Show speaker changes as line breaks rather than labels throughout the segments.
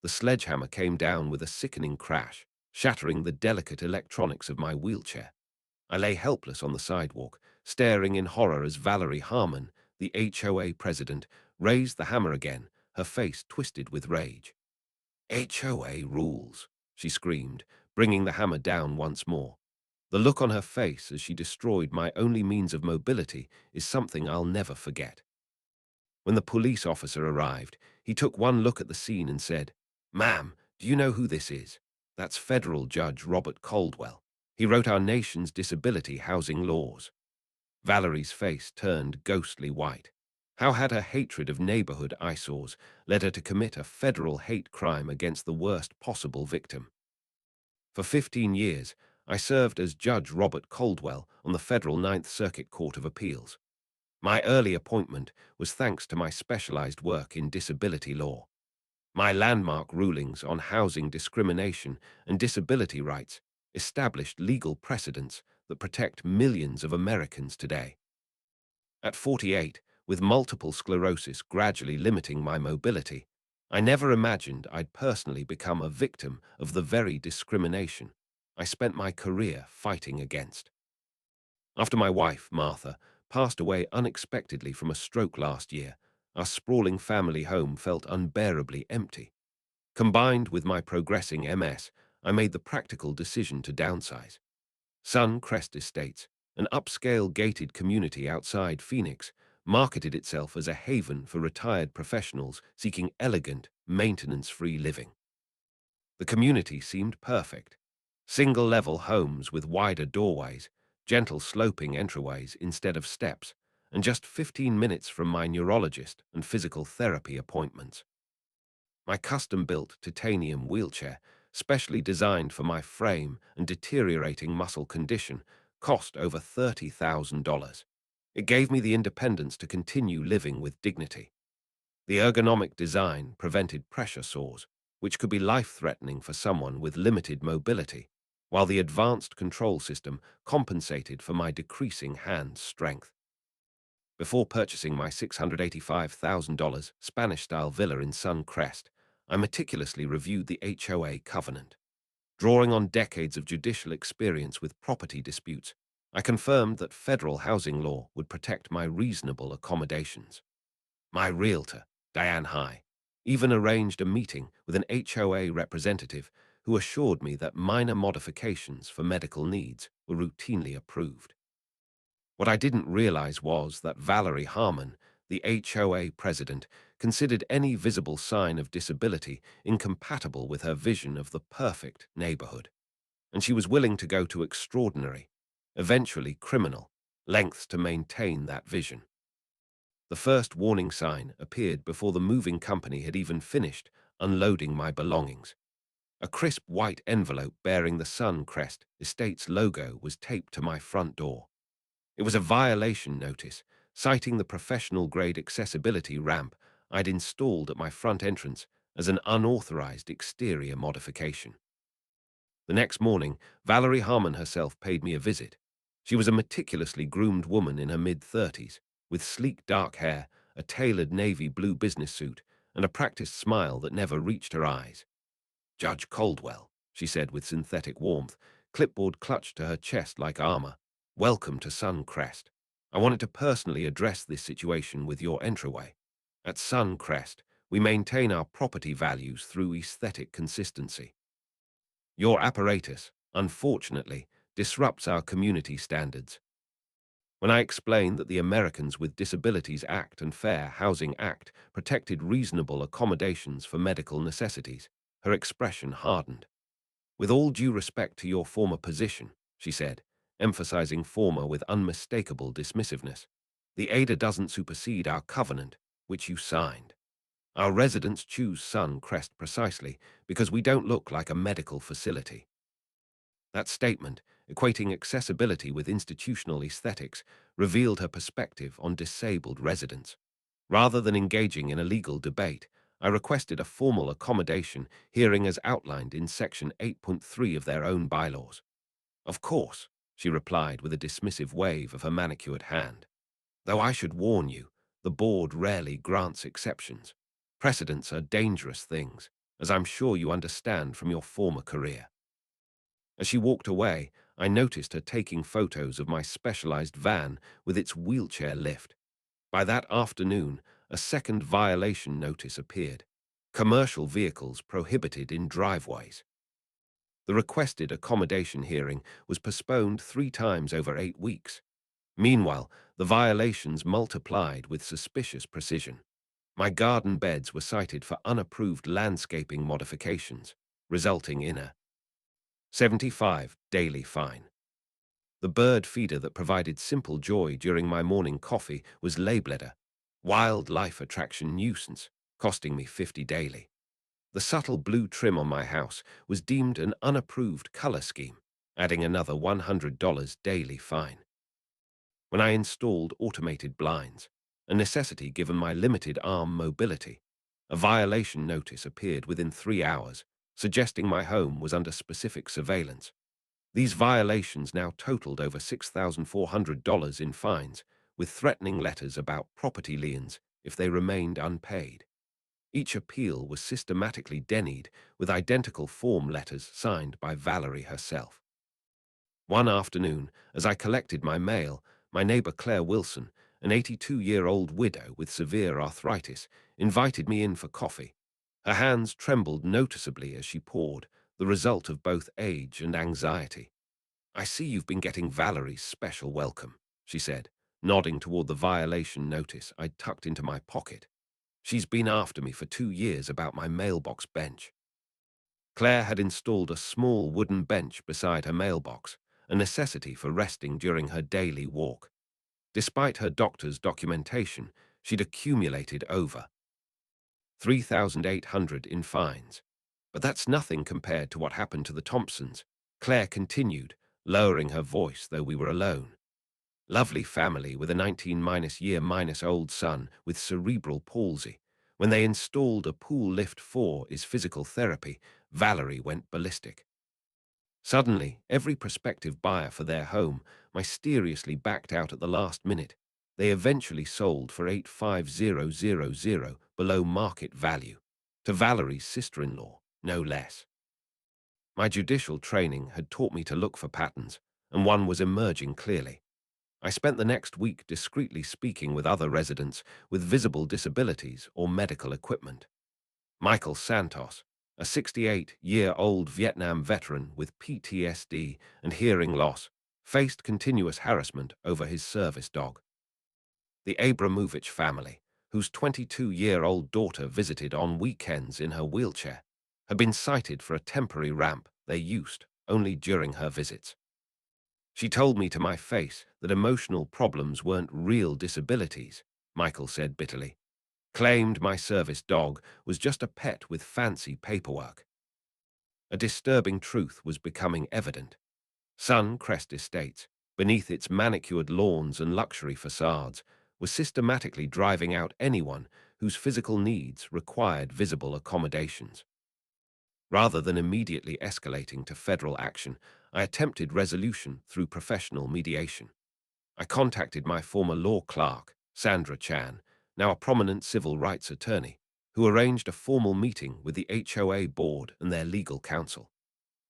The sledgehammer came down with a sickening crash, shattering the delicate electronics of my wheelchair. I lay helpless on the sidewalk, staring in horror as Valerie Harmon, the HOA president, raised the hammer again, her face twisted with rage. HOA rules, she screamed, bringing the hammer down once more. The look on her face as she destroyed my only means of mobility is something I'll never forget. When the police officer arrived, he took one look at the scene and said, "Ma'am, do you know who this is? That's federal Judge Robert Caldwell. He wrote our nation's disability housing laws." Valerie's face turned ghostly white. How had her hatred of neighborhood eyesores led her to commit a federal hate crime against the worst possible victim? For 15 years, I served as Judge Robert Caldwell on the federal Ninth Circuit Court of Appeals. My early appointment was thanks to my specialized work in disability law. My landmark rulings on housing discrimination and disability rights established legal precedents that protect millions of Americans today. At 48, with multiple sclerosis gradually limiting my mobility, I never imagined I'd personally become a victim of the very discrimination I spent my career fighting against. After my wife, Martha, passed away unexpectedly from a stroke last year, our sprawling family home felt unbearably empty. Combined with my progressing MS, I made the practical decision to downsize. Suncrest Estates, an upscale gated community outside Phoenix, marketed itself as a haven for retired professionals seeking elegant, maintenance-free living. The community seemed perfect. Single-level homes with wider doorways, gentle sloping entryways instead of steps, and just 15 minutes from my neurologist and physical therapy appointments. My custom-built titanium wheelchair, specially designed for my frame and deteriorating muscle condition, cost over $30,000. It gave me the independence to continue living with dignity. The ergonomic design prevented pressure sores, which could be life-threatening for someone with limited mobility, while the advanced control system compensated for my decreasing hand strength. Before purchasing my $685,000 Spanish-style villa in Suncrest, I meticulously reviewed the HOA covenant. Drawing on decades of judicial experience with property disputes, I confirmed that federal housing law would protect my reasonable accommodations. My realtor, Diane High, even arranged a meeting with an HOA representative who assured me that minor modifications for medical needs were routinely approved. What I didn't realize was that Valerie Harmon, the HOA president, considered any visible sign of disability incompatible with her vision of the perfect neighborhood, and she was willing to go to extraordinary, eventually criminal, lengths to maintain that vision. The first warning sign appeared before the moving company had even finished unloading my belongings. A crisp white envelope bearing the Suncrest Estates logo was taped to my front door. It was a violation notice, citing the professional-grade accessibility ramp I'd installed at my front entrance as an unauthorized exterior modification. The next morning, Valerie Harmon herself paid me a visit. She was a meticulously groomed woman in her mid-30s, with sleek dark hair, a tailored navy blue business suit, and a practiced smile that never reached her eyes. "Judge Caldwell," she said with synthetic warmth, clipboard clutched to her chest like armor. "Welcome to Suncrest. I wanted to personally address this situation with your entryway. At Suncrest, we maintain our property values through aesthetic consistency. Your apparatus, unfortunately, disrupts our community standards." When I explained that the Americans with Disabilities Act and Fair Housing Act protected reasonable accommodations for medical necessities, her expression hardened. "With all due respect to your former position," she said, emphasizing former with unmistakable dismissiveness, "the ADA doesn't supersede our covenant, which you signed. Our residents choose Suncrest precisely because we don't look like a medical facility." That statement, equating accessibility with institutional aesthetics, revealed her perspective on disabled residents. Rather than engaging in a legal debate, I requested a formal accommodation hearing as outlined in Section 8.3 of their own bylaws. "Of course," she replied with a dismissive wave of her manicured hand. "Though I should warn you, the board rarely grants exceptions. Precedents are dangerous things. as I'm sure you understand from your former career." As she walked away, I noticed her taking photos of my specialized van with its wheelchair lift. By that afternoon, a second violation notice appeared. Commercial vehicles prohibited in driveways. The requested accommodation hearing was postponed 3 times over 8 weeks. Meanwhile, the violations multiplied with suspicious precision. My garden beds were cited for unapproved landscaping modifications, resulting in a 75 daily fine. The bird feeder that provided simple joy during my morning coffee was labeled a wildlife attraction nuisance, costing me 50 daily. The subtle blue trim on my house was deemed an unapproved color scheme, adding another $100 daily fine. When I installed automated blinds, a necessity given my limited arm mobility, a violation notice appeared within 3 hours, suggesting my home was under specific surveillance. These violations now totaled over $6,400 in fines, with threatening letters about property liens if they remained unpaid. Each appeal was systematically denied with identical form letters signed by Valerie herself. One afternoon, as I collected my mail, my neighbor Claire Wilson, an 82-year-old widow with severe arthritis, invited me in for coffee. Her hands trembled noticeably as she poured, the result of both age and anxiety. "I see you've been getting Valerie's special welcome," she said, nodding toward the violation notice I'd tucked into my pocket. "She's been after me for 2 years about my mailbox bench." Claire had installed a small wooden bench beside her mailbox, a necessity for resting during her daily walk. Despite her doctor's documentation, she'd accumulated over 3,800 in fines. "But that's nothing compared to what happened to the Thompsons," Claire continued, lowering her voice though we were alone. "Lovely family with a 19-year-old son with cerebral palsy. When they installed a pool lift for his physical therapy, Valerie went ballistic. Suddenly, every prospective buyer for their home mysteriously backed out at the last minute. They eventually sold for 85,000 below market value, to Valerie's sister-in-law, no less. My judicial training had taught me to look for patterns, and one was emerging clearly. I spent the next week discreetly speaking with other residents with visible disabilities or medical equipment. Michael Santos, a 68-year-old Vietnam veteran with PTSD and hearing loss, faced continuous harassment over his service dog. The Abramovich family, whose 22-year-old daughter visited on weekends in her wheelchair, had been cited for a temporary ramp they used only during her visits. "She told me to my face that emotional problems weren't real disabilities," Michael said bitterly. "Claimed my service dog was just a pet with fancy paperwork." A disturbing truth was becoming evident. Suncrest Estates, beneath its manicured lawns and luxury facades, was systematically driving out anyone whose physical needs required visible accommodations. Rather than immediately escalating to federal action, I attempted resolution through professional mediation. I contacted my former law clerk, Sandra Chan, now a prominent civil rights attorney, who arranged a formal meeting with the HOA board and their legal counsel.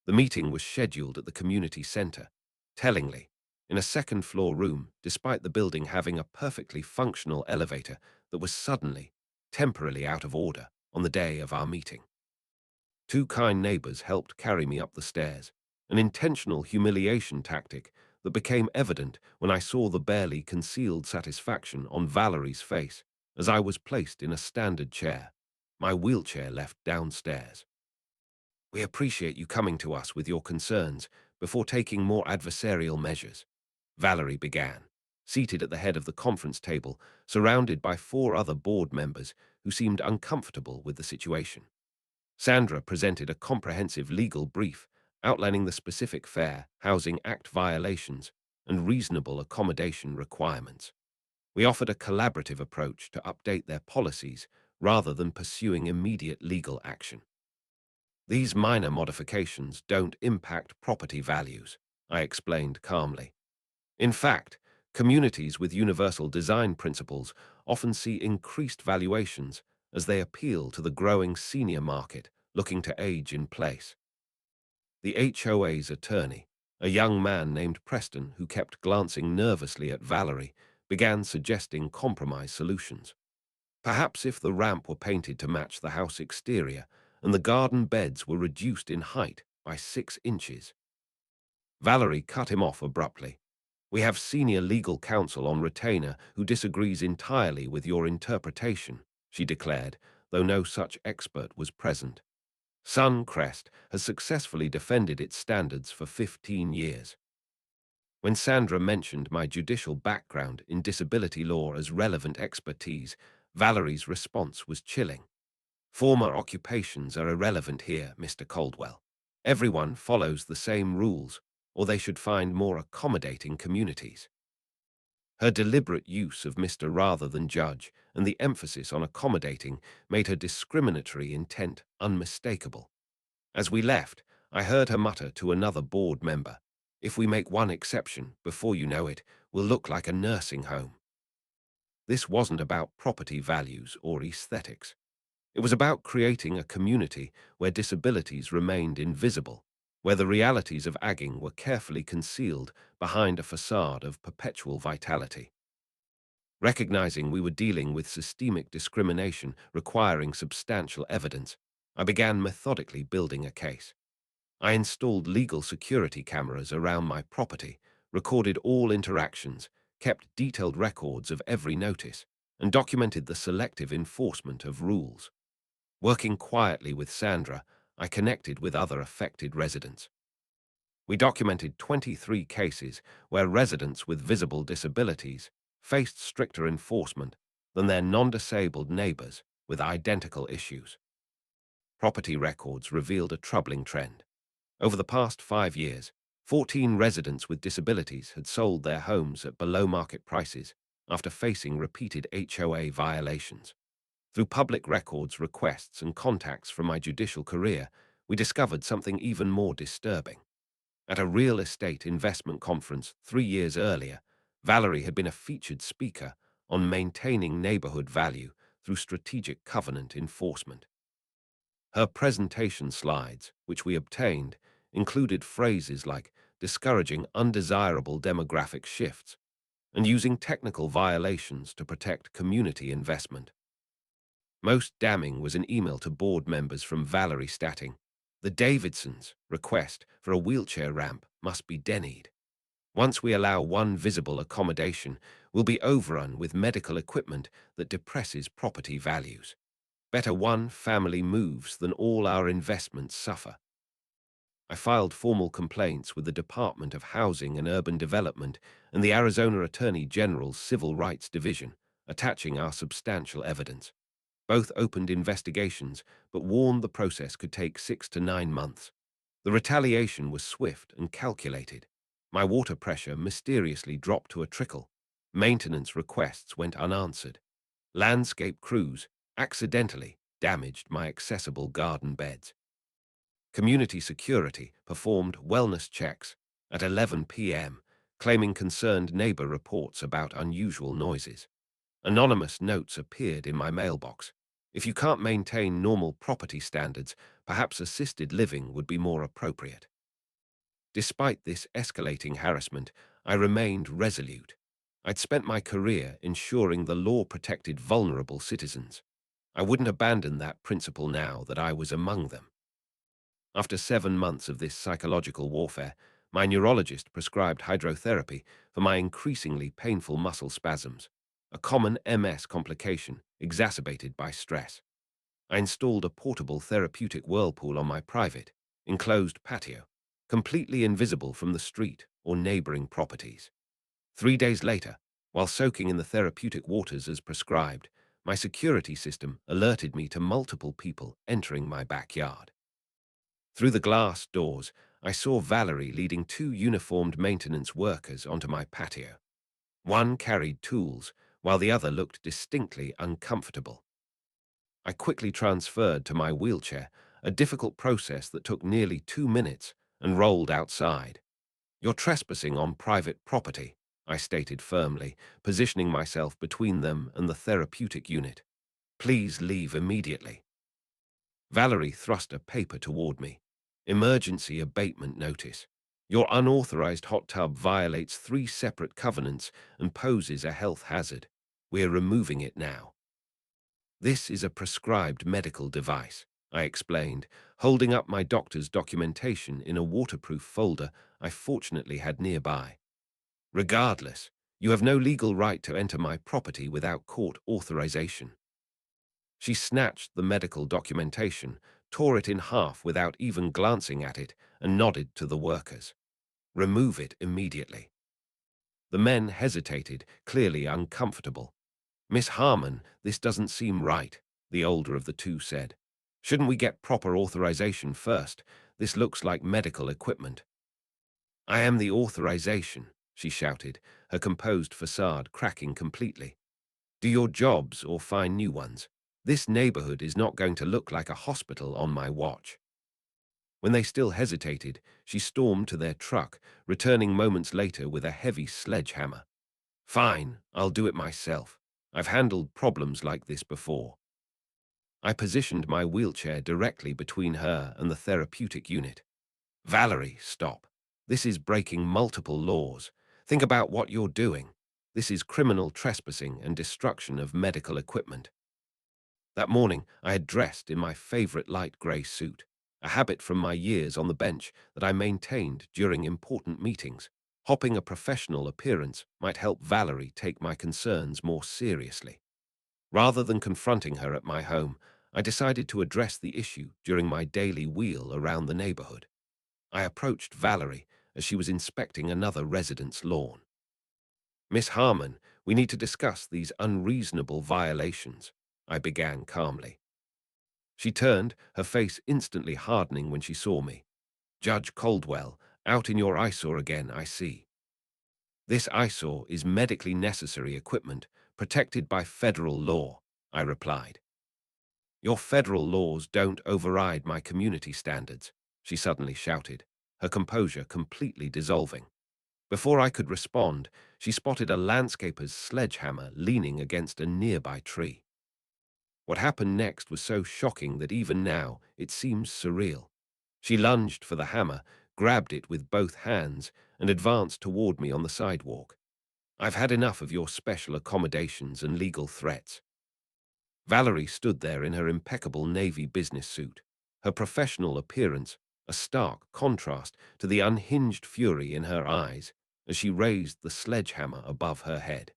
The meeting was scheduled at the community center, tellingly, in a second-floor room, despite the building having a perfectly functional elevator that was suddenly, temporarily out of order on the day of our meeting. Two kind neighbors helped carry me up the stairs, an intentional humiliation tactic that became evident when I saw the barely concealed satisfaction on Valerie's face as I was placed in a standard chair, my wheelchair left downstairs. "We appreciate you coming to us with your concerns before taking more adversarial measures," Valerie began, seated at the head of the conference table, surrounded by 4 other board members who seemed uncomfortable with the situation. Sandra presented a comprehensive legal brief outlining the specific Fair Housing Act violations and reasonable accommodation requirements. We offered a collaborative approach to update their policies rather than pursuing immediate legal action. "These minor modifications don't impact property values," I explained calmly. "In fact, communities with universal design principles often see increased valuations as they appeal to the growing senior market looking to age in place. The HOA's attorney, a young man named Preston who kept glancing nervously at Valerie, began suggesting compromise solutions. Perhaps if the ramp were painted to match the house exterior and the garden beds were reduced in height by 6 inches. Valerie cut him off abruptly. We have senior legal counsel on retainer who disagrees entirely with your interpretation, she declared, though no such expert was present. Suncrest has successfully defended its standards for 15 years. When Sandra mentioned my judicial background in disability law as relevant expertise, Valerie's response was chilling. Former occupations are irrelevant here, Mr. Caldwell. Everyone follows the same rules, or they should find more accommodating communities. Her deliberate use of Mr. rather than Judge and the emphasis on accommodating made her discriminatory intent unmistakable. As we left, I heard her mutter to another board member, "If we make one exception, before you know it, we'll look like a nursing home." This wasn't about property values or aesthetics. It was about creating a community where disabilities remained invisible, where the realities of agging were carefully concealed behind a facade of perpetual vitality. Recognizing we were dealing with systemic discrimination requiring substantial evidence, I began methodically building a case. I installed legal security cameras around my property, recorded all interactions, kept detailed records of every notice, and documented the selective enforcement of rules. Working quietly with Sandra, I connected with other affected residents. We documented 23 cases where residents with visible disabilities faced stricter enforcement than their non-disabled neighbors with identical issues. Property records revealed a troubling trend. Over the past 5 years, 14 residents with disabilities had sold their homes at below-market prices after facing repeated HOA violations. Through public records, requests, and contacts from my judicial career, we discovered something even more disturbing. At a real estate investment conference 3 years earlier, Valerie had been a featured speaker on maintaining neighborhood value through strategic covenant enforcement. Her presentation slides, which we obtained, included phrases like discouraging undesirable demographic shifts and using technical violations to protect community investment. Most damning was an email to board members from Valerie stating, "The Davidsons' request for a wheelchair ramp must be denied. Once we allow one visible accommodation, we'll be overrun with medical equipment that depresses property values. Better one family moves than all our investments suffer." I filed formal complaints with the Department of Housing and Urban Development and the Arizona Attorney General's Civil Rights Division, attaching our substantial evidence. Both opened investigations, but warned the process could take 6 to 9 months. The retaliation was swift and calculated. My water pressure mysteriously dropped to a trickle. Maintenance requests went unanswered. Landscape crews accidentally damaged my accessible garden beds. Community security performed wellness checks at 11 p.m., claiming concerned neighbor reports about unusual noises. Anonymous notes appeared in my mailbox. "If you can't maintain normal property standards, perhaps assisted living would be more appropriate." Despite this escalating harassment, I remained resolute. I'd spent my career ensuring the law protected vulnerable citizens. I wouldn't abandon that principle now that I was among them. After 7 months of this psychological warfare, my neurologist prescribed hydrotherapy for my increasingly painful muscle spasms, a common MS complication exacerbated by stress. I installed a portable therapeutic whirlpool on my private, enclosed patio, completely invisible from the street or neighboring properties. 3 days later, while soaking in the therapeutic waters as prescribed, my security system alerted me to multiple people entering my backyard. Through the glass doors, I saw Valerie leading 2 uniformed maintenance workers onto my patio. One carried tools, while the other looked distinctly uncomfortable. I quickly transferred to my wheelchair, a difficult process that took nearly 2 minutes, and rolled outside. "You're trespassing on private property," I stated firmly, positioning myself between them and the therapeutic unit. "Please leave immediately." Valerie thrust a paper toward me. Emergency abatement notice. Your unauthorized hot tub violates 3 separate covenants and poses a health hazard. We're removing it now. This is a prescribed medical device, I explained, holding up my doctor's documentation in a waterproof folder I fortunately had nearby. Regardless, you have no legal right to enter my property without court authorization. She snatched the medical documentation, tore it in half without even glancing at it, and nodded to the workers. Remove it immediately. The men hesitated, clearly uncomfortable. Miss Harmon, this doesn't seem right, the older of the two said. Shouldn't we get proper authorization first? This looks like medical equipment. I am the authorization, she shouted, her composed facade cracking completely. Do your jobs or find new ones. This neighborhood is not going to look like a hospital on my watch. When they still hesitated, she stormed to their truck, returning moments later with a heavy sledgehammer. Fine, I'll do it myself. I've handled problems like this before. I positioned my wheelchair directly between her and the therapeutic unit. Valerie, stop. This is breaking multiple laws. Think about what you're doing. This is criminal trespassing and destruction of medical equipment. That morning, I had dressed in my favorite light gray suit, a habit from my years on the bench that I maintained during important meetings. Hopping a professional appearance might help Valerie take my concerns more seriously. Rather than confronting her at my home, I decided to address the issue during my daily wheel around the neighborhood. I approached Valerie as she was inspecting another resident's lawn. Miss Harmon, we need to discuss these unreasonable violations, I began calmly. She turned, her face instantly hardening when she saw me. Judge Caldwell, out in your eyesore again, I see. This eyesore is medically necessary equipment protected by federal law, I replied. Your federal laws don't override my community standards, she suddenly shouted, her composure completely dissolving. Before I could respond, she spotted a landscaper's sledgehammer leaning against a nearby tree. What happened next was so shocking that even now it seems surreal. She lunged for the hammer, grabbed it with both hands, and advanced toward me on the sidewalk. I've had enough of your special accommodations and legal threats. Valerie stood there in her impeccable navy business suit, her professional appearance a stark contrast to the unhinged fury in her eyes as she raised the sledgehammer above her head.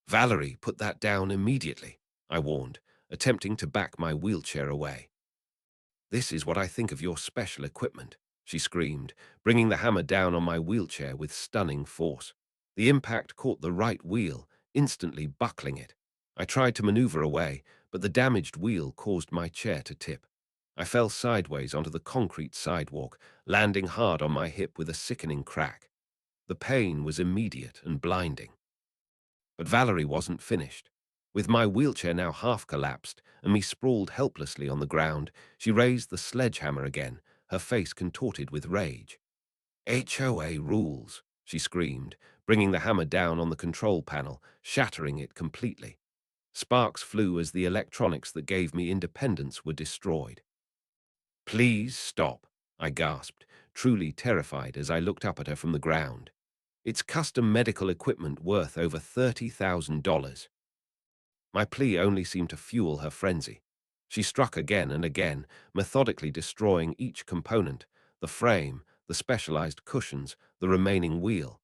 Valerie, put that down immediately, I warned, attempting to back my wheelchair away. This is what I think of your special equipment, she screamed, bringing the hammer down on my wheelchair with stunning force. The impact caught the right wheel, instantly buckling it. I tried to maneuver away, but the damaged wheel caused my chair to tip. I fell sideways onto the concrete sidewalk, landing hard on my hip with a sickening crack. The pain was immediate and blinding. But Valerie wasn't finished. With my wheelchair now half collapsed and me sprawled helplessly on the ground, she raised the sledgehammer again, her face contorted with rage. HOA rules, she screamed, bringing the hammer down on the control panel, shattering it completely. Sparks flew as the electronics that gave me independence were destroyed. Please stop, I gasped, truly terrified as I looked up at her from the ground. It's custom medical equipment worth over $30,000. My plea only seemed to fuel her frenzy. She struck again and again, methodically destroying each component, the frame, the specialized cushions, the remaining wheel.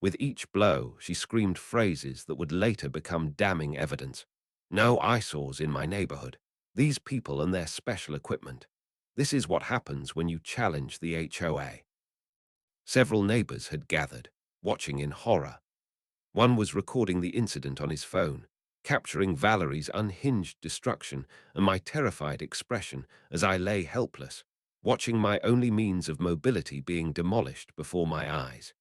With each blow, she screamed phrases that would later become damning evidence. No eyesores in my neighborhood. These people and their special equipment. This is what happens when you challenge the HOA. Several neighbors had gathered, watching in horror. One was recording the incident on his phone, capturing Valerie's unhinged destruction and my terrified expression as I lay helpless, watching my only means of mobility being demolished before my eyes.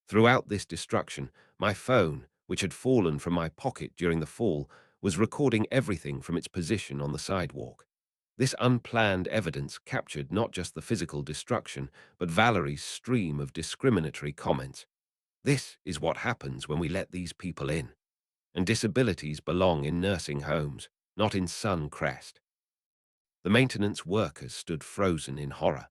Throughout this destruction, my phone, which had fallen from my pocket during the fall, was recording everything from its position on the sidewalk. This unplanned evidence captured not just the physical destruction, but Valerie's stream of discriminatory comments. This is what happens when we let these people in. And disabilities belong in nursing homes, not in Suncrest. The maintenance workers stood frozen in horror.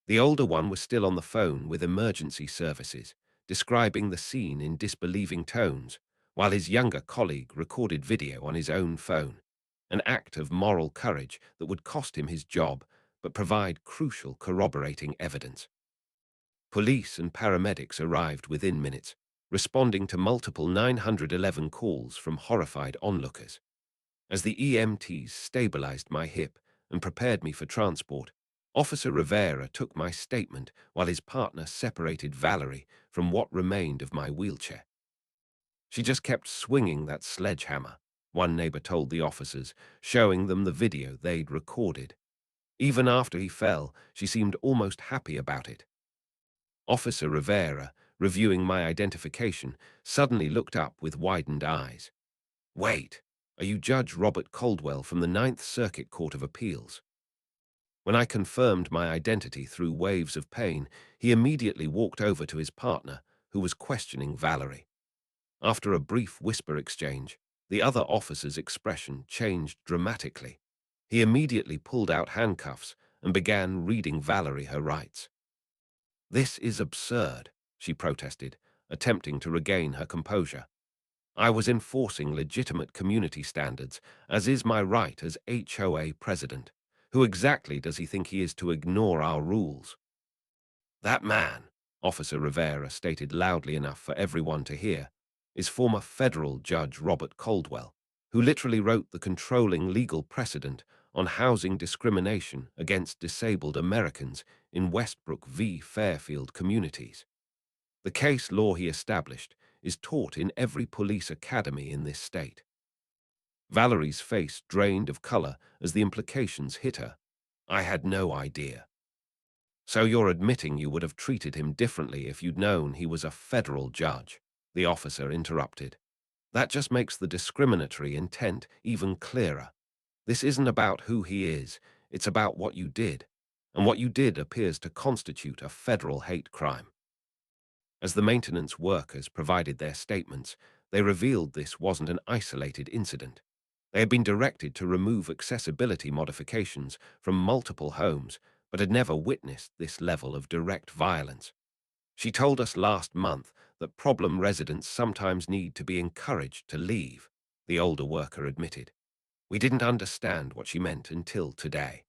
The older one was still on the phone with emergency services, describing the scene in disbelieving tones, while his younger colleague recorded video on his own phone, an act of moral courage that would cost him his job but provide crucial corroborating evidence. Police and paramedics arrived within minutes, responding to multiple 911 calls from horrified onlookers. As the EMTs stabilized my hip and prepared me for transport, Officer Rivera took my statement while his partner separated Valerie from what remained of my wheelchair. She just kept swinging that sledgehammer, one neighbor told the officers, showing them the video they'd recorded. Even after he fell, she seemed almost happy about it. Officer Rivera, reviewing my identification, suddenly looked up with widened eyes. "Wait, are you Judge Robert Caldwell from the Ninth Circuit Court of Appeals?" When I confirmed my identity through waves of pain, he immediately walked over to his partner, who was questioning Valerie. After a brief whisper exchange, the other officer's expression changed dramatically. He immediately pulled out handcuffs and began reading Valerie her rights. "This is absurd," she protested, attempting to regain her composure. "I was enforcing legitimate community standards, as is my right as HOA president. Who exactly does he think he is to ignore our rules?" "That man," Officer Rivera stated loudly enough for everyone to hear, "is former federal Judge Robert Caldwell, who literally wrote the controlling legal precedent on housing discrimination against disabled Americans in Westbrook v. Fairfield communities. The case law he established is taught in every police academy in this state." Valerie's face drained of color as the implications hit her. "I had no idea." "So you're admitting you would have treated him differently if you'd known he was a federal judge?" the officer interrupted. "That just makes the discriminatory intent even clearer. This isn't about who he is, it's about what you did. And what you did appears to constitute a federal hate crime." As the maintenance workers provided their statements, they revealed this wasn't an isolated incident. They had been directed to remove accessibility modifications from multiple homes, but had never witnessed this level of direct violence. "She told us last month that problem residents sometimes need to be encouraged to leave," the older worker admitted. "We didn't understand what she meant until today."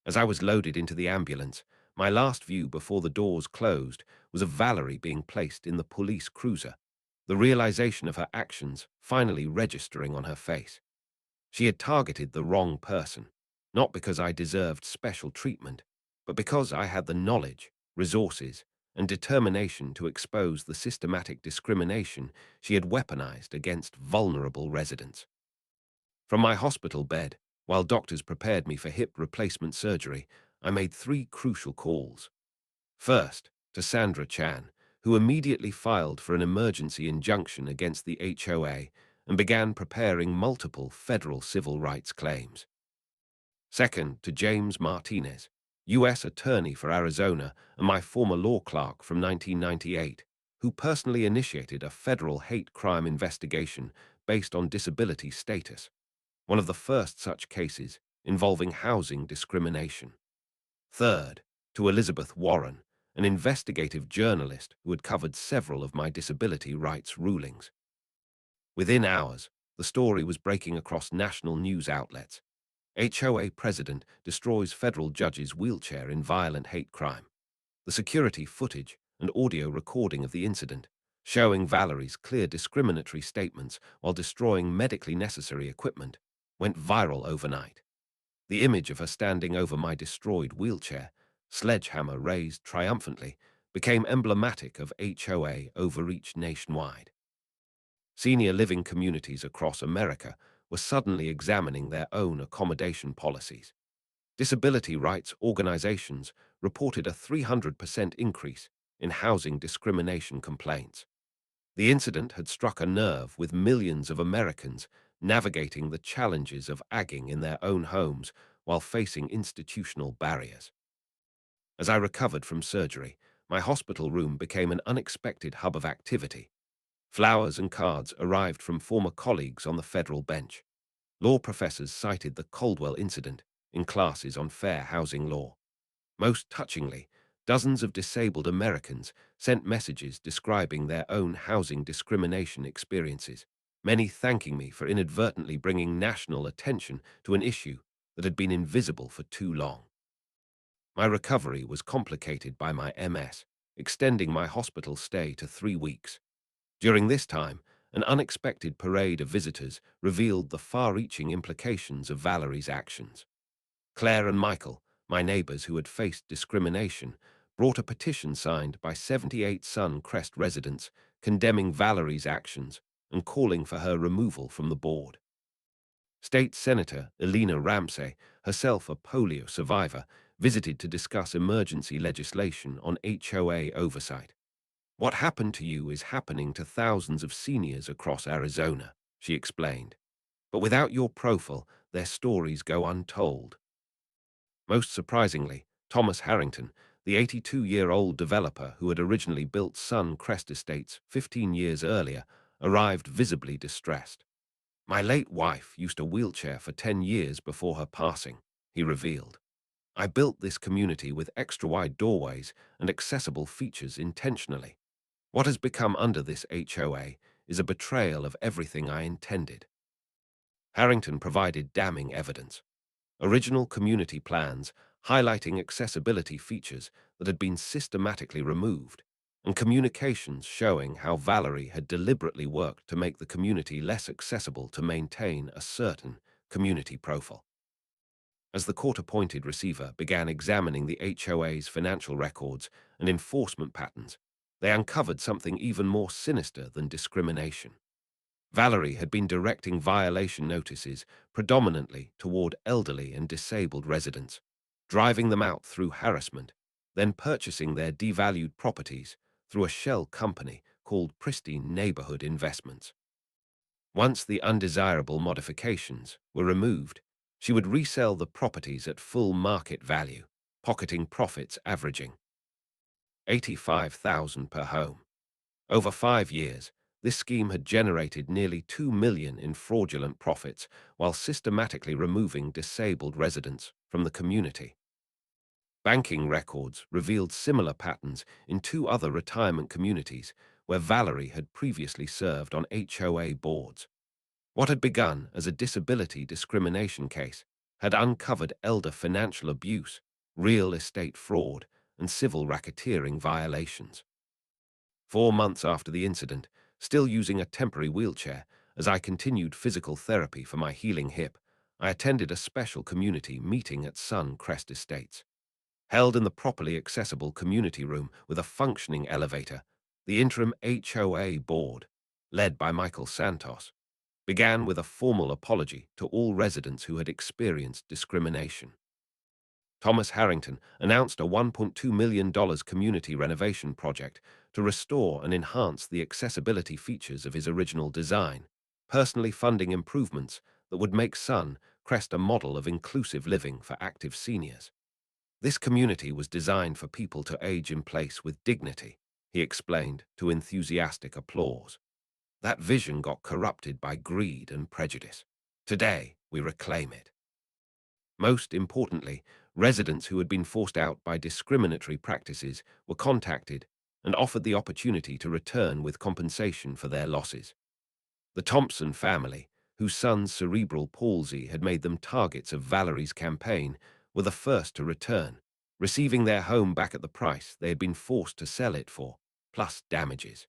As I was loaded into the ambulance, my last view before the doors closed was of Valerie being placed in the police cruiser, the realization of her actions finally registering on her face. She had targeted the wrong person, not because I deserved special treatment, but because I had the knowledge, resources, and determination to expose the systematic discrimination she had weaponized against vulnerable residents. From my hospital bed, while doctors prepared me for hip replacement surgery, I made three crucial calls. First, to Sandra Chan, who immediately filed for an emergency injunction against the HOA and began preparing multiple federal civil rights claims. Second, to James Martinez, U.S. Attorney for Arizona and my former law clerk from 1998, who personally initiated a federal hate crime investigation based on disability status, one of the first such cases involving housing discrimination. Third, to Elizabeth Warren, an investigative journalist who had covered several of my disability rights rulings. Within hours, the story was breaking across national news outlets. HOA President destroys federal judge's wheelchair in violent hate crime. The security footage and audio recording of the incident, showing Valerie's clear discriminatory statements while destroying medically necessary equipment, went viral overnight. The image of her standing over my destroyed wheelchair, sledgehammer raised triumphantly, became emblematic of HOA overreach nationwide. Senior living communities across America were suddenly examining their own accommodation policies. Disability rights organizations reported a 300% increase in housing discrimination complaints. The incident had struck a nerve with millions of Americans navigating the challenges of agging in their own homes while facing institutional barriers. As I recovered from surgery, my hospital room became an unexpected hub of activity. Flowers and cards arrived from former colleagues on the federal bench. Law professors cited the Caldwell incident, in classes on fair housing law. Most touchingly, dozens of disabled Americans sent messages describing their own housing discrimination experiences, many thanking me for inadvertently bringing national attention to an issue that had been invisible for too long. My recovery was complicated by my MS, extending my hospital stay to 3 weeks. During this time, an unexpected parade of visitors revealed the far-reaching implications of Valerie's actions. Claire and Michael, my neighbors who had faced discrimination, brought a petition signed by 78 Suncrest residents condemning Valerie's actions and calling for her removal from the board. State Senator Elena Ramsey, herself a polio survivor, visited to discuss emergency legislation on HOA oversight. "What happened to you is happening to thousands of seniors across Arizona," she explained. "But without your profile, their stories go untold." Most surprisingly, Thomas Harrington, the 82-year-old developer who had originally built Suncrest Estates 15 years earlier, arrived visibly distressed. "My late wife used a wheelchair for 10 years before her passing," he revealed. "I built this community with extra-wide doorways and accessible features intentionally. What has become under this HOA is a betrayal of everything I intended." Harrington provided damning evidence. Original community plans highlighting accessibility features that had been systematically removed, and communications showing how Valerie had deliberately worked to make the community less accessible to maintain a certain community profile. As the court-appointed receiver began examining the HOA's financial records and enforcement patterns, they uncovered something even more sinister than discrimination. Valerie had been directing violation notices predominantly toward elderly and disabled residents, driving them out through harassment, then purchasing their devalued properties through a shell company called Pristine Neighborhood Investments. Once the undesirable modifications were removed, she would resell the properties at full market value, pocketing profits averaging $85,000 per home. Over 5 years, this scheme had generated nearly $2 million in fraudulent profits while systematically removing disabled residents from the community. Banking records revealed similar patterns in 2 other retirement communities where Valerie had previously served on HOA boards. What had begun as a disability discrimination case had uncovered elder financial abuse, real estate fraud, and civil racketeering violations. 4 months after the incident, still using a temporary wheelchair, as I continued physical therapy for my healing hip, I attended a special community meeting at Suncrest Estates. Held in the properly accessible community room with a functioning elevator, the interim HOA board, led by Michael Santos, began with a formal apology to all residents who had experienced discrimination. Thomas Harrington announced a $1.2 million community renovation project to restore and enhance the accessibility features of his original design, personally funding improvements that would make Suncrest a model of inclusive living for active seniors. "This community was designed for people to age in place with dignity," he explained to enthusiastic applause. "That vision got corrupted by greed and prejudice. Today, we reclaim it." Most importantly, residents who had been forced out by discriminatory practices were contacted and offered the opportunity to return with compensation for their losses. The Thompson family, whose son's cerebral palsy had made them targets of Valerie's campaign, were the first to return, receiving their home back at the price they had been forced to sell it for, plus damages.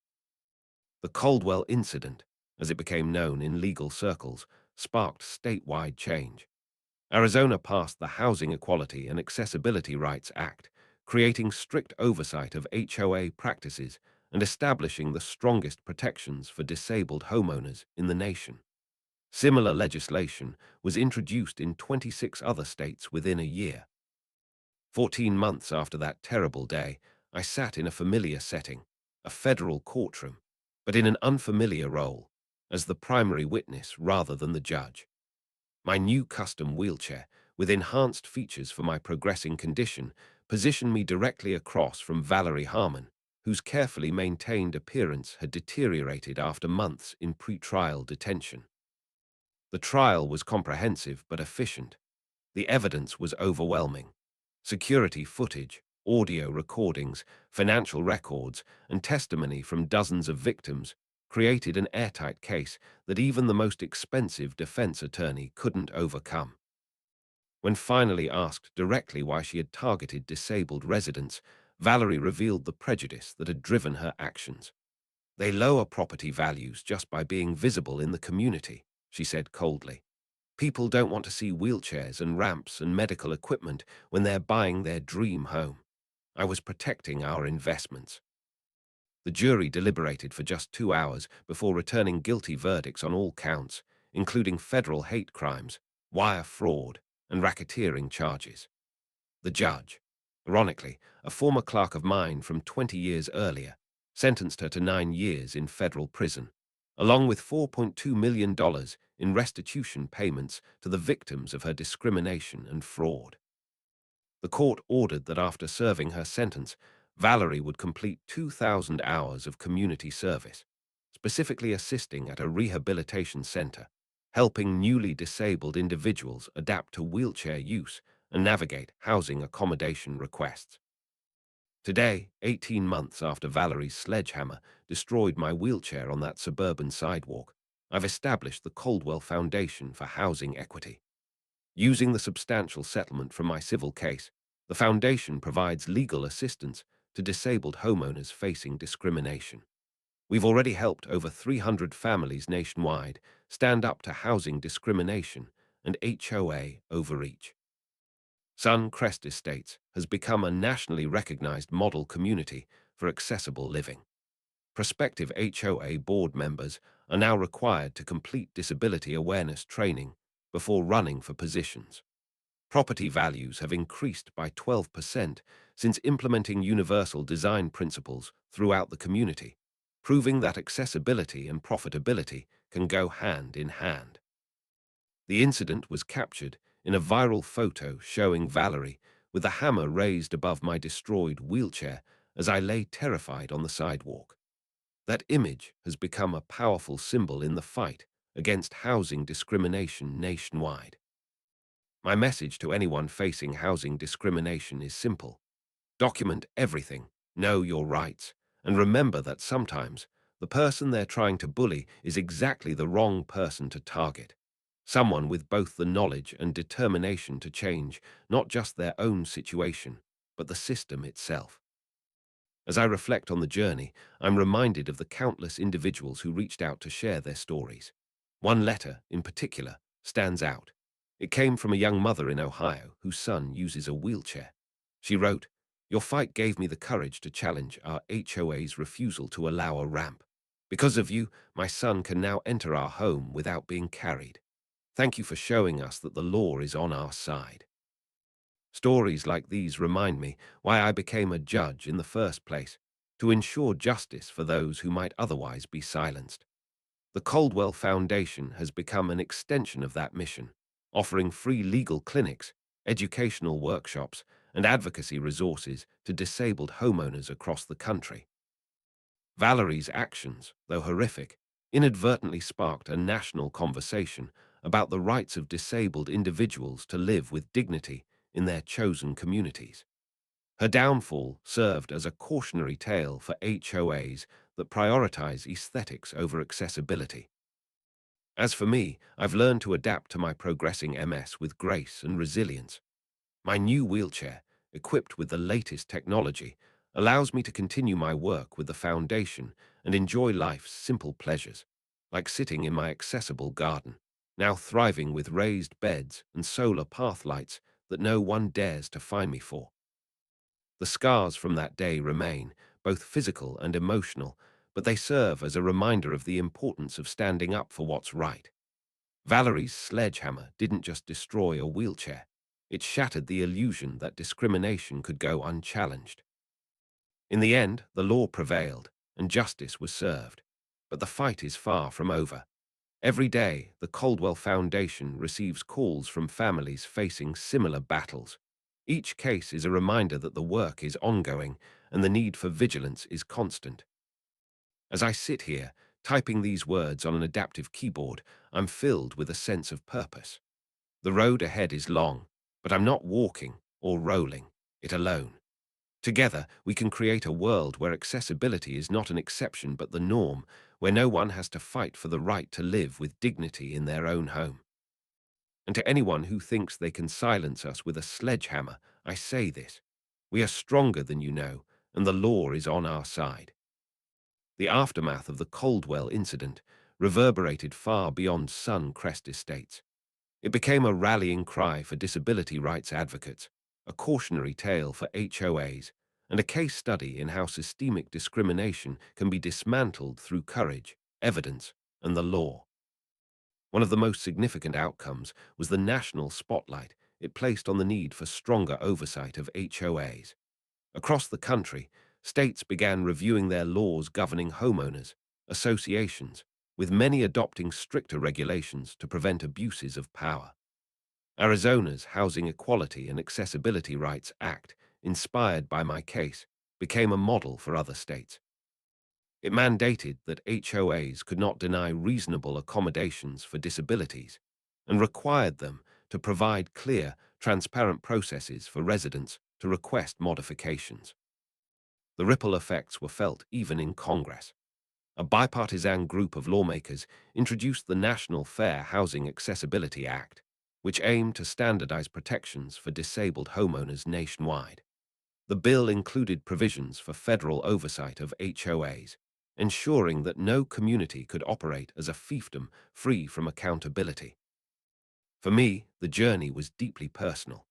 The Caldwell incident, as it became known in legal circles, sparked statewide change. Arizona passed the Housing Equality and Accessibility Rights Act, creating strict oversight of HOA practices and establishing the strongest protections for disabled homeowners in the nation. Similar legislation was introduced in 26 other states within a year. 14 months after that terrible day, I sat in a familiar setting, a federal courtroom, but in an unfamiliar role, as the primary witness rather than the judge. My new custom wheelchair, with enhanced features for my progressing condition, positioned me directly across from Valerie Harmon, whose carefully maintained appearance had deteriorated after months in pre-trial detention. The trial was comprehensive but efficient. The evidence was overwhelming. Security footage, audio recordings, financial records, and testimony from dozens of victims created an airtight case that even the most expensive defense attorney couldn't overcome. When finally asked directly why she had targeted disabled residents, Valerie revealed the prejudice that had driven her actions. They lower property values just by being visible in the community, she said coldly. People don't want to see wheelchairs and ramps and medical equipment when they're buying their dream home. I was protecting our investments. The jury deliberated for just 2 hours before returning guilty verdicts on all counts, including federal hate crimes, wire fraud, and racketeering charges. The judge, ironically, a former clerk of mine from 20 years earlier, sentenced her to 9 years in federal prison, along with $4.2 million in restitution payments to the victims of her discrimination and fraud. The court ordered that after serving her sentence, Valerie would complete 2,000 hours of community service, specifically assisting at a rehabilitation center, helping newly disabled individuals adapt to wheelchair use and navigate housing accommodation requests. Today, 18 months after Valerie's sledgehammer destroyed my wheelchair on that suburban sidewalk, I've established the Caldwell Foundation for Housing Equity. Using the substantial settlement from my civil case, the foundation provides legal assistance to disabled homeowners facing discrimination. We've already helped over 300 families nationwide stand up to housing discrimination and HOA overreach. Suncrest Estates has become a nationally recognized model community for accessible living. Prospective HOA board members are now required to complete disability awareness training before running for positions. Property values have increased by 12% since implementing universal design principles throughout the community, proving that accessibility and profitability can go hand in hand. The incident was captured in a viral photo showing Valerie with a hammer raised above my destroyed wheelchair as I lay terrified on the sidewalk. That image has become a powerful symbol in the fight against housing discrimination nationwide. My message to anyone facing housing discrimination is simple. Document everything, know your rights, and remember that sometimes the person they're trying to bully is exactly the wrong person to target. Someone with both the knowledge and determination to change not just their own situation, but the system itself. As I reflect on the journey, I'm reminded of the countless individuals who reached out to share their stories. One letter, in particular, stands out. It came from a young mother in Ohio whose son uses a wheelchair. She wrote, "Your fight gave me the courage to challenge our HOA's refusal to allow a ramp. Because of you, my son can now enter our home without being carried. Thank you for showing us that the law is on our side." Stories like these remind me why I became a judge in the first place, to ensure justice for those who might otherwise be silenced. The Caldwell Foundation has become an extension of that mission, offering free legal clinics, educational workshops, and advocacy resources to disabled homeowners across the country. Valerie's actions, though horrific, inadvertently sparked a national conversation about the rights of disabled individuals to live with dignity in their chosen communities. Her downfall served as a cautionary tale for HOAs that prioritize aesthetics over accessibility. As for me, I've learned to adapt to my progressing MS with grace and resilience. My new wheelchair, equipped with the latest technology, allows me to continue my work with the foundation and enjoy life's simple pleasures, like sitting in my accessible garden, now thriving with raised beds and solar path lights that no one dares to find me for. The scars from that day remain, both physical and emotional, but they serve as a reminder of the importance of standing up for what's right. Valerie's sledgehammer didn't just destroy a wheelchair, it shattered the illusion that discrimination could go unchallenged. In the end, the law prevailed, and justice was served. But the fight is far from over. Every day, the Caldwell Foundation receives calls from families facing similar battles. Each case is a reminder that the work is ongoing and the need for vigilance is constant. As I sit here, typing these words on an adaptive keyboard, I'm filled with a sense of purpose. The road ahead is long, But I'm not walking or rolling it alone. Together, we can create a world where accessibility is not an exception but the norm, where no one has to fight for the right to live with dignity in their own home. And to anyone who thinks they can silence us with a sledgehammer, I say this: we are stronger than you know, and the law is on our side. The aftermath of the Caldwell incident reverberated far beyond Suncrest Estates. It became a rallying cry for disability rights advocates, a cautionary tale for HOAs, and a case study in how systemic discrimination can be dismantled through courage, evidence, and the law. One of the most significant outcomes was the national spotlight it placed on the need for stronger oversight of HOAs. Across the country, states began reviewing their laws governing homeowners, associations, with many adopting stricter regulations to prevent abuses of power. Arizona's Housing Equality and Accessibility Rights Act, inspired by my case, became a model for other states. It mandated that HOAs could not deny reasonable accommodations for disabilities and required them to provide clear, transparent processes for residents to request modifications. The ripple effects were felt even in Congress. A bipartisan group of lawmakers introduced the National Fair Housing Accessibility Act, which aimed to standardize protections for disabled homeowners nationwide. The bill included provisions for federal oversight of HOAs, ensuring that no community could operate as a fiefdom free from accountability. For me, the journey was deeply personal.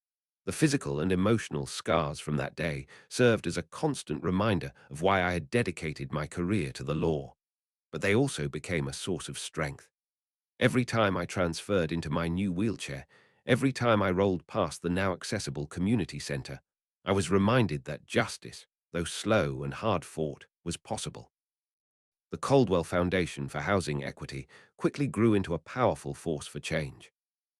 The physical and emotional scars from that day served as a constant reminder of why I had dedicated my career to the law, but they also became a source of strength. Every time I transferred into my new wheelchair, every time I rolled past the now accessible community center, I was reminded that justice, though slow and hard-fought, was possible. The Caldwell Foundation for Housing Equity quickly grew into a powerful force for change.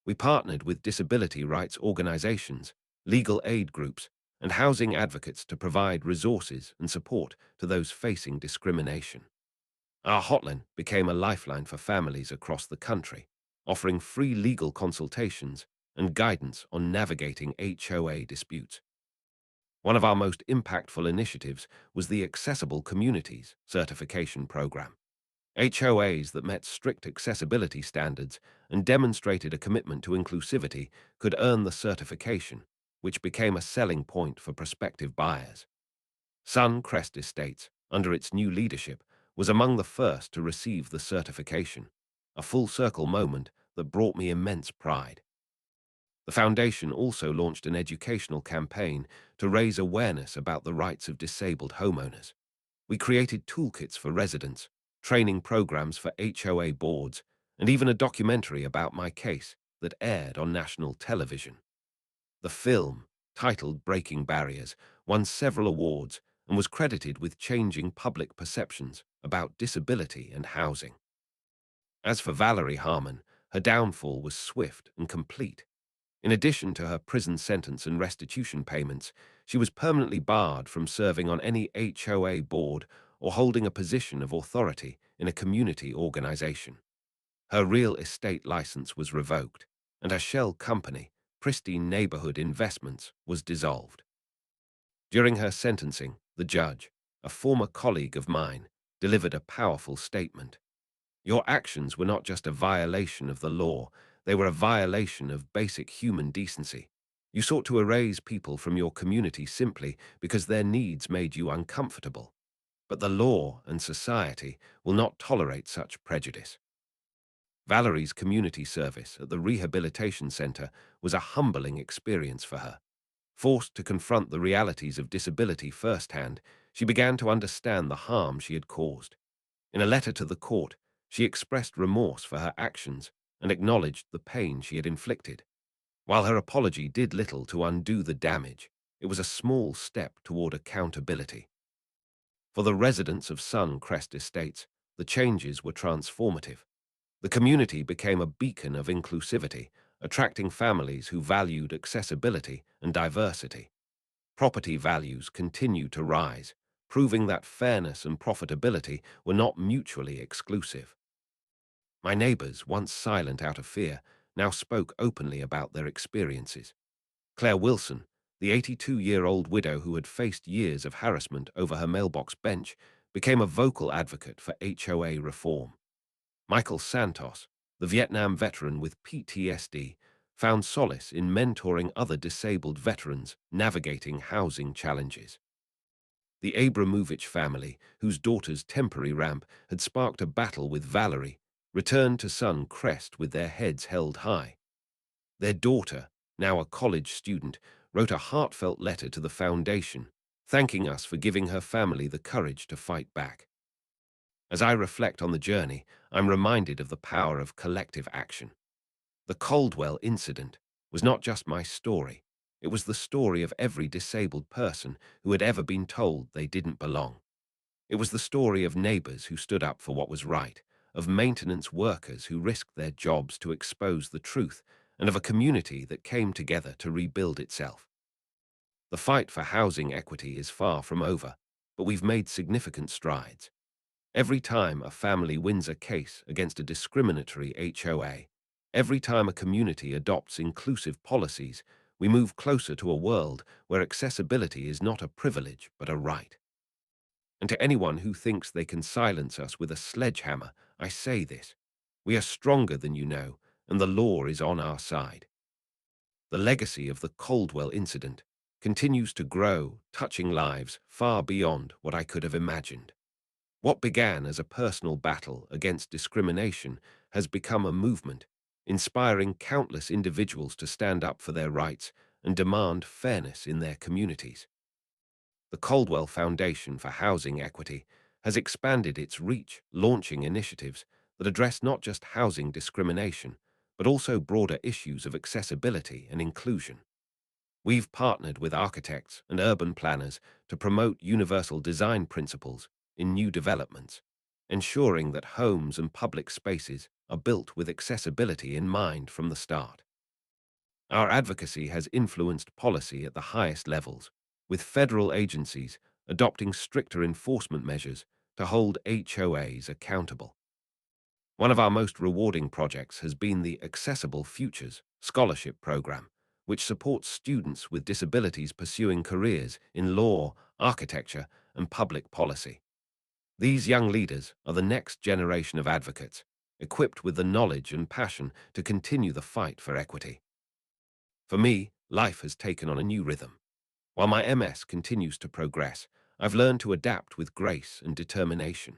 We partnered with disability rights organizations, legal aid groups, and housing advocates to provide resources and support to those facing discrimination. Our hotline became a lifeline for families across the country, offering free legal consultations and guidance on navigating HOA disputes. One of our most impactful initiatives was the Accessible Communities Certification Program. HOAs that met strict accessibility standards and demonstrated a commitment to inclusivity could earn the certification, which became a selling point for prospective buyers. Suncrest Estates, under its new leadership, was among the first to receive the certification, a full-circle moment that brought me immense pride. The foundation also launched an educational campaign to raise awareness about the rights of disabled homeowners. We created toolkits for residents, training programs for HOA boards, and even a documentary about my case that aired on national television. The film, titled Breaking Barriers, won several awards and was credited with changing public perceptions about disability and housing. As for Valerie Harmon, her downfall was swift and complete. In addition to her prison sentence and restitution payments, she was permanently barred from serving on any HOA board or holding a position of authority in a community organization. Her real estate license was revoked, and her shell company, Pristine Neighborhood Investments, was dissolved. During her sentencing, the judge, a former colleague of mine, delivered a powerful statement. Your actions were not just a violation of the law, they were a violation of basic human decency. You sought to erase people from your community simply because their needs made you uncomfortable. But the law and society will not tolerate such prejudice. Valerie's community service at the rehabilitation center was a humbling experience for her. Forced to confront the realities of disability firsthand, she began to understand the harm she had caused. In a letter to the court, she expressed remorse for her actions and acknowledged the pain she had inflicted. While her apology did little to undo the damage, it was a small step toward accountability. For the residents of Suncrest Estates, the changes were transformative. The community became a beacon of inclusivity, attracting families who valued accessibility and diversity. Property values continued to rise, proving that fairness and profitability were not mutually exclusive. My neighbors, once silent out of fear, now spoke openly about their experiences. Claire Wilson, the 82-year-old widow who had faced years of harassment over her mailbox bench, became a vocal advocate for HOA reform. Michael Santos, the Vietnam veteran with PTSD, found solace in mentoring other disabled veterans navigating housing challenges. The Abramovich family, whose daughter's temporary ramp had sparked a battle with Valerie, returned to Suncrest with their heads held high. Their daughter, now a college student, wrote a heartfelt letter to the foundation, thanking us for giving her family the courage to fight back. As I reflect on the journey, I'm reminded of the power of collective action. The Caldwell incident was not just my story. It was the story of every disabled person who had ever been told they didn't belong. It was the story of neighbors who stood up for what was right, of maintenance workers who risked their jobs to expose the truth, and of a community that came together to rebuild itself. The fight for housing equity is far from over, but we've made significant strides. Every time a family wins a case against a discriminatory HOA, every time a community adopts inclusive policies, we move closer to a world where accessibility is not a privilege but a right. And to anyone who thinks they can silence us with a sledgehammer, I say this: we are stronger than you know, and the law is on our side. The legacy of the Caldwell incident continues to grow, touching lives far beyond what I could have imagined. What began as a personal battle against discrimination has become a movement, inspiring countless individuals to stand up for their rights and demand fairness in their communities. The Caldwell Foundation for Housing Equity has expanded its reach, launching initiatives that address not just housing discrimination, but also broader issues of accessibility and inclusion. We've partnered with architects and urban planners to promote universal design principles in new developments, ensuring that homes and public spaces are built with accessibility in mind from the start. Our advocacy has influenced policy at the highest levels, with federal agencies adopting stricter enforcement measures to hold HOAs accountable. One of our most rewarding projects has been the Accessible Futures Scholarship Program, which supports students with disabilities pursuing careers in law, architecture, and public policy. These young leaders are the next generation of advocates, equipped with the knowledge and passion to continue the fight for equity. For me, life has taken on a new rhythm. While my MS continues to progress, I've learned to adapt with grace and determination.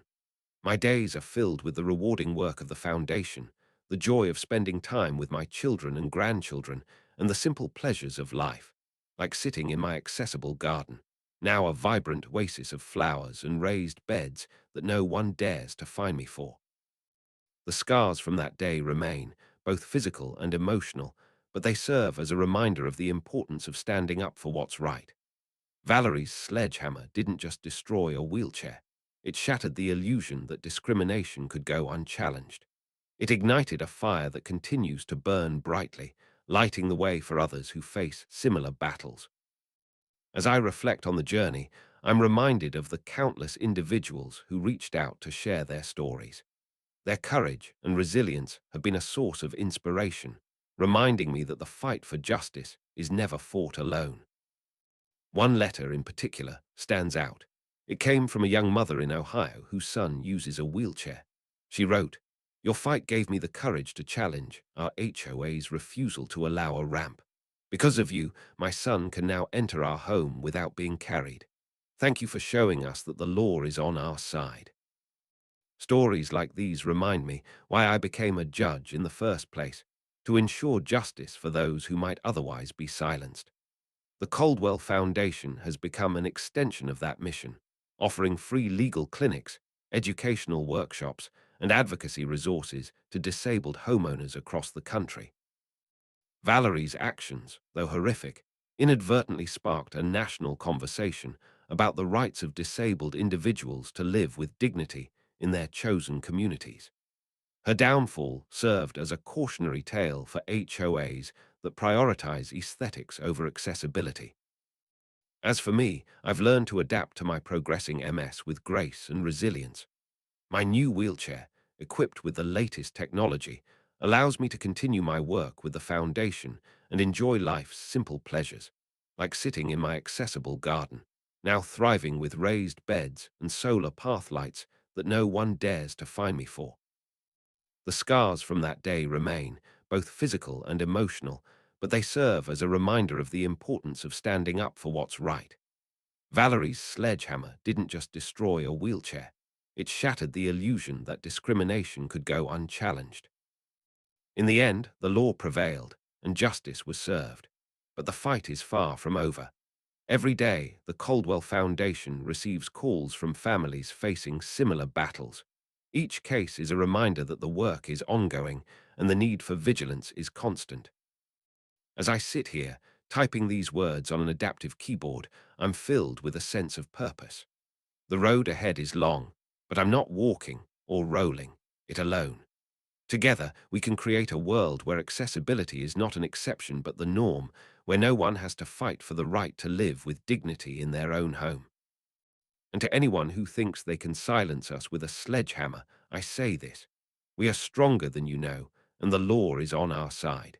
My days are filled with the rewarding work of the foundation, the joy of spending time with my children and grandchildren, and the simple pleasures of life, like sitting in my accessible garden, now a vibrant oasis of flowers and raised beds that no one dares to find me for. The scars from that day remain, both physical and emotional, but they serve as a reminder of the importance of standing up for what's right. Valerie's sledgehammer didn't just destroy a wheelchair. It shattered the illusion that discrimination could go unchallenged. It ignited a fire that continues to burn brightly, lighting the way for others who face similar battles. As I reflect on the journey, I'm reminded of the countless individuals who reached out to share their stories. Their courage and resilience have been a source of inspiration, reminding me that the fight for justice is never fought alone. One letter in particular stands out. It came from a young mother in Ohio whose son uses a wheelchair. She wrote, "Your fight gave me the courage to challenge our HOA's refusal to allow a ramp. Because of you, my son can now enter our home without being carried. Thank you for showing us that the law is on our side." Stories like these remind me why I became a judge in the first place, to ensure justice for those who might otherwise be silenced. The Caldwell Foundation has become an extension of that mission, offering free legal clinics, educational workshops, and advocacy resources to disabled homeowners across the country. Valerie's actions, though horrific, inadvertently sparked a national conversation about the rights of disabled individuals to live with dignity in their chosen communities. Her downfall served as a cautionary tale for HOAs that prioritize aesthetics over accessibility. As for me, I've learned to adapt to my progressing MS with grace and resilience. My new wheelchair, equipped with the latest technology, allows me to continue my work with the foundation and enjoy life's simple pleasures, like sitting in my accessible garden, now thriving with raised beds and solar path lights that no one dares to fine me for. The scars from that day remain, both physical and emotional, but they serve as a reminder of the importance of standing up for what's right. Valerie's sledgehammer didn't just destroy a wheelchair, it shattered the illusion that discrimination could go unchallenged. In the end, the law prevailed, and justice was served. But the fight is far from over. Every day, the Caldwell Foundation receives calls from families facing similar battles. Each case is a reminder that the work is ongoing and the need for vigilance is constant. As I sit here, typing these words on an adaptive keyboard, I'm filled with a sense of purpose. The road ahead is long, but I'm not walking or rolling it alone. Together, we can create a world where accessibility is not an exception but the norm, where no one has to fight for the right to live with dignity in their own home. And to anyone who thinks they can silence us with a sledgehammer, I say this: we are stronger than you know, and the law is on our side.